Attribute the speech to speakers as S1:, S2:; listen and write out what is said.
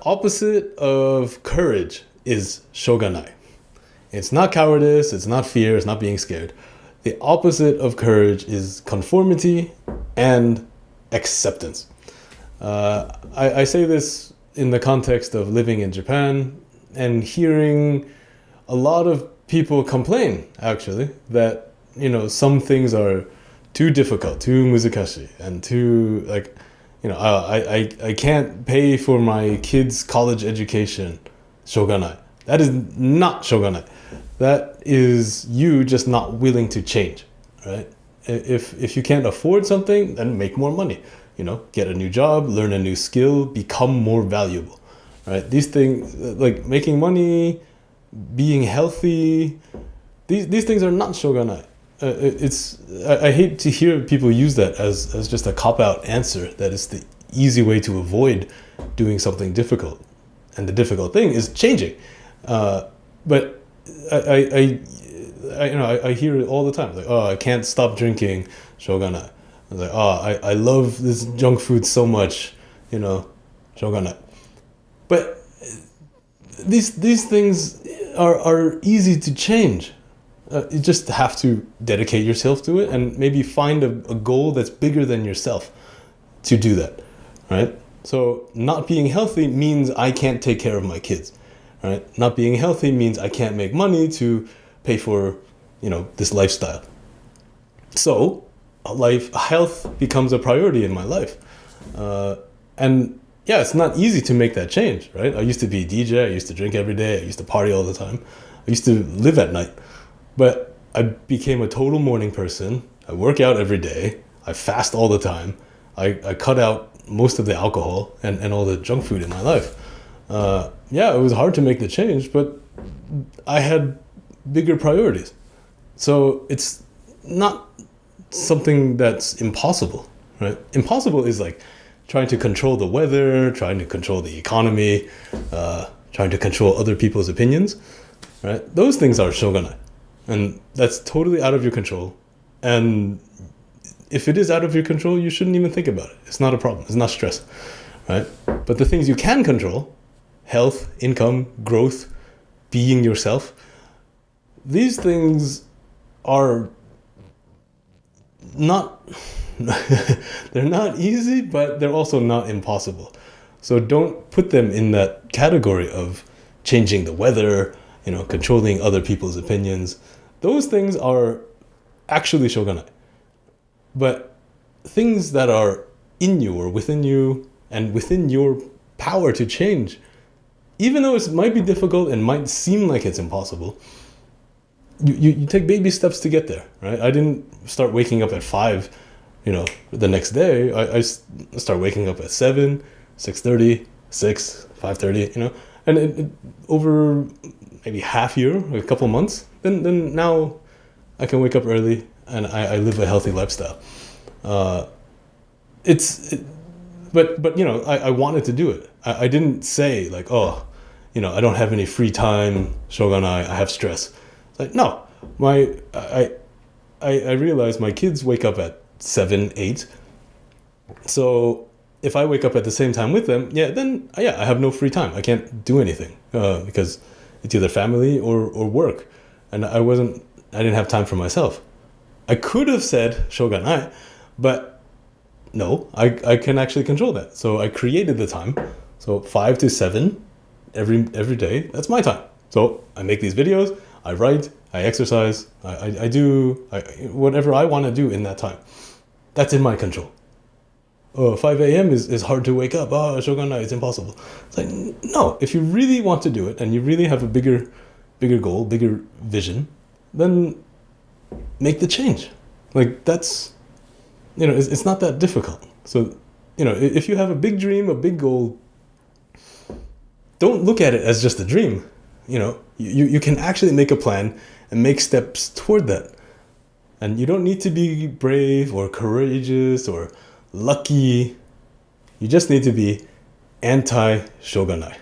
S1: opposite of courage is しょうがない. It's not cowardice, it's not fear, it's not being scared. The opposite of courage is conformity and acceptance. I say this in the context of living in Japan and hearing a lot of people complain, actually, that, some things are too difficult, too muzikashi, and too, I can't pay for my kids' college education, しょうがない. That is not しょうがない. That is you just not willing to change, right? If you can't afford something, then make more money. Get a new job, learn a new skill, become more valuable, right? These things, like making money, being healthy, these things are not しょうがない. I hate to hear people use that as just a cop-out answer, that is the easy way to avoid doing something difficult. And the difficult thing is changing. But I hear it all the time. Like, I can't stop drinking, しょうがない. I was like, I love this junk food so much, しょうがない. But these things are easy to change. You just have to dedicate yourself to it and maybe find a goal that's bigger than yourself to do that, right? So not being healthy means I can't take care of my kids, right? Not being healthy means I can't make money to pay for, this lifestyle. So health becomes a priority in my life. And yeah, it's not easy to make that change, right? I used to be a DJ, I used to drink every day, I used to party all the time, I used to live at night. But I became a total morning person. I work out every day. I fast all the time. I cut out most of the alcohol and all the junk food in my life. It was hard to make the change, but I had bigger priorities. So it's not something that's impossible, right? Impossible is like trying to control the weather, trying to control the economy, trying to control other people's opinions, right? Those things are しょうがない. And that's totally out of your control. And if it is out of your control, you shouldn't even think about it. It's not a problem. It's not stress, right? But the things you can control, health, income, growth, being yourself, these things are not, they're not easy, but they're also not impossible. So don't put them in that category of changing the weather, controlling other people's opinions. Those things are actually しょうがない. But things that are in you or within you and within your power to change, even though it might be difficult and might seem like it's impossible, you take baby steps to get there, right? I didn't start waking up at 5, the next day. I start waking up at 7, 6:30, 6, 5:30, and over maybe half year, a couple months, then now I can wake up early and I live a healthy lifestyle. But I wanted to do it. I didn't say like, I don't have any free time, しょうがない, I have stress. It's like, no, I realized my kids wake up at 7, 8. So if I wake up at the same time with them, I have no free time. I can't do anything because it's either family or work. And I didn't have time for myself. I could have said しょうがない, but no, I can actually control that. So I created the time. So 5 to 7 every day, that's my time. So I make these videos, I write, I exercise, I do whatever I want to do in that time. That's in my control. 5 a.m. is hard to wake up. しょうがない, it's impossible. It's like, no, if you really want to do it and you really have a bigger goal, bigger vision, then make the change. Like that's, it's not that difficult. So, if you have a big dream, a big goal, don't look at it as just a dream. You can actually make a plan and make steps toward that. And you don't need to be brave or courageous or lucky. You just need to be anti しょうがない.